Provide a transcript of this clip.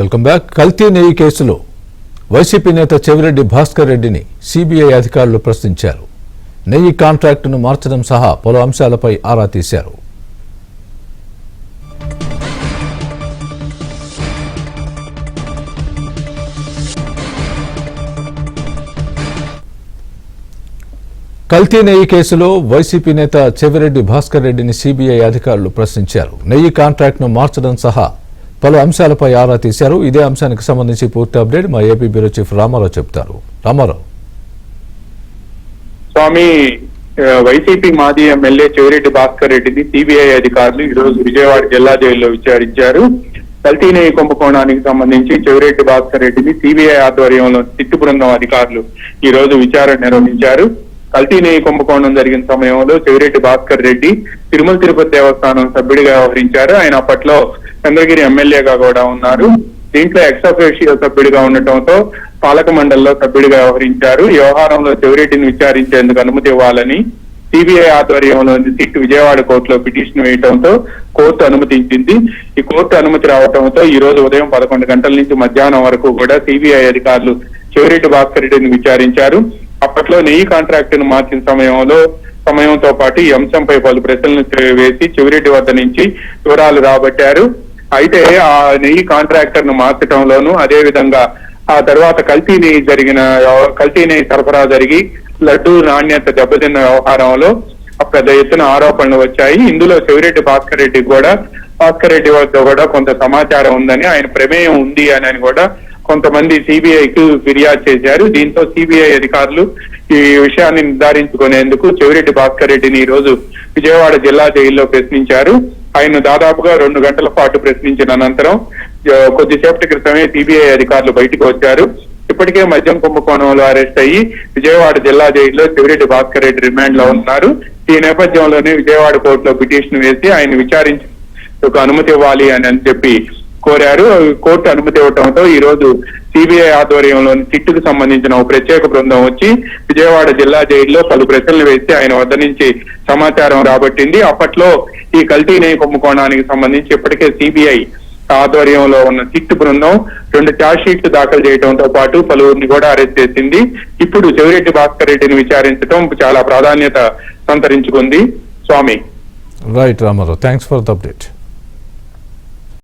Welcome back. కల్తీ నెయ్యి కేసులో వైసీపీ నేత చెవిరెడ్డి భాస్కర్ రెడ్డిని సిబిఐ అధికారులు ప్రశ్నించారు. నెయ్యి కాంట్రాక్టును మార్చడం సహా పలు అంశాలపై ఆరా తీశారు. కల్తీ నెయ్యి కేసులో వైసీపీ నేత చెవిరెడ్డి భాస్కర్ రెడ్డిని సిబిఐ అధికారులు ప్రశ్నించారు. నెయ్యి కాంట్రాక్టును మార్చడం సహా పలు అంశాలపై ఆరా తీశారు. ఇదే అంశానికి సంబంధించి పూర్తి అప్డేట్ మా ఏపీ బ్యూరో చీఫ్ రామారావు చెప్తారు. రామారావు. స్వామి, వైసీపీ మాజీ ఎమ్మెల్యే చెవిరెడ్డి భాస్కర్ రెడ్డిని సిబిఐ అధికారులు ఈరోజు విజయవాడ జిల్లా జైల్లో విచారించారు. కల్తీ నెయ్యి కుంభకోణానికి సంబంధించి చెవిరెడ్డి భాస్కర్ రెడ్డిని సిబిఐ ఆధ్వర్యంలో సిట్టు బృందం అధికారులు ఈ రోజు విచారణ నిర్వహించారు. కల్తీ నెయ్యి కుంభకోణం జరిగిన సమయంలో చెవిరెడ్డి భాస్కర్ రెడ్డి తిరుమల తిరుపతి దేవస్థానం సభ్యుడిగా వ్యవహరించారు. ఆయన అప్పట్లో చంద్రగిరి ఎమ్మెల్యేగా కూడా ఉన్నారు. దీంట్లో ఎక్స్ అఫీషియో సభ్యుడిగా ఉండటంతో పాలక మండలిలో సభ్యుడిగా వ్యవహరించారు. ఈ వ్యవహారంలో చెవిరెడ్డిని విచారించేందుకు అనుమతి ఇవ్వాలని సిబిఐ ఆధ్వర్యంలోని సిట్ విజయవాడ కోర్టులో పిటిషన్ వేయడంతో కోర్టు అనుమతించింది. ఈ కోర్టు అనుమతి రావడంతో ఈ రోజు ఉదయం 11 గంటల నుంచి మధ్యాహ్నం వరకు కూడా సిబిఐ అధికారులు చెవిరెడ్డి భాస్కర్ రెడ్డిని విచారించారు. అప్పట్లో నెయ్యి కాంట్రాక్టును మార్చిన సమయంతో పాటు ఈ అంశంపై పలు ప్రశ్నలు వేసి చెవిరెడ్డి వద్ద నుంచి వివరాలు రాబట్టారు. అయితే ఆ నెయ్యి కాంట్రాక్టర్ ను మార్చడంలోనూ అదే విధంగా ఆ తర్వాత కల్తీ నెయ్యి సరఫరా జరిగి లడ్డూ నాణ్యత దెబ్బతిన్న వ్యవహారంలో పెద్ద ఎత్తున ఆరోపణలు వచ్చాయి. ఇందులో చెవిరెడ్డి భాస్కర్ రెడ్డి వద్ద కూడా కొంత సమాచారం ఉందని, ఆయన ప్రమేయం ఉంది అని కూడా కొంతమంది సిబిఐకి ఫిర్యాదు చేశారు. దీంతో సిబిఐ అధికారులు ఈ విషయాన్ని నిర్ధారించుకునేందుకు చెవిరెడ్డి భాస్కర్ రెడ్డిని ఈ రోజు విజయవాడ జిల్లా జైల్లో ప్రశ్నించారు. ఆయన దాదాపుగా 2 గంటల పాటు ప్రశ్నించిన అనంతరం కొద్దిసేపటి క్రితమే సిబిఐ అధికారులు బయటకు వచ్చారు. ఇప్పటికే మద్యం కుంభకోణంలో అరెస్ట్ అయ్యి విజయవాడ జిల్లా జైల్లో చెవిరెడ్డి భాస్కర్ రెడ్డి రిమాండ్ లో ఉన్నారు. ఈ నేపథ్యంలోనే విజయవాడ కోర్టులో పిటిషన్ వేసి ఆయన విచారించి అనుమతి ఇవ్వాలి అని చెప్పి కోరారు. కోర్టు అనుమతి ఇవ్వడంతో ఈ రోజు సిబిఐ ఆధ్వర్యంలోని సిట్టుకు సంబంధించిన ఒక ప్రత్యేక బృందం వచ్చి విజయవాడ జిల్లా జైల్లో పలు ప్రశ్నలు వేసి ఆయన వద్ద నుంచి సమాచారం రాబట్టింది. అప్పట్లో ఈ కల్తీ నెయ్యి కుంభకోణానికి సంబంధించి ఇప్పటికే సిబిఐ ఆధ్వర్యంలో ఉన్న సిట్టు బృందం 2 ఛార్జ్ షీట్లు దాఖలు చేయడంతో పాటు పలువురిని కూడా అరెస్ట్ చేసింది. ఇప్పుడు చెవిరెడ్డి భాస్కర్ రెడ్డిని విచారించడం చాలా ప్రాధాన్యత సంతరించుకుంది. Swami. Right Ramarao, thanks for the update.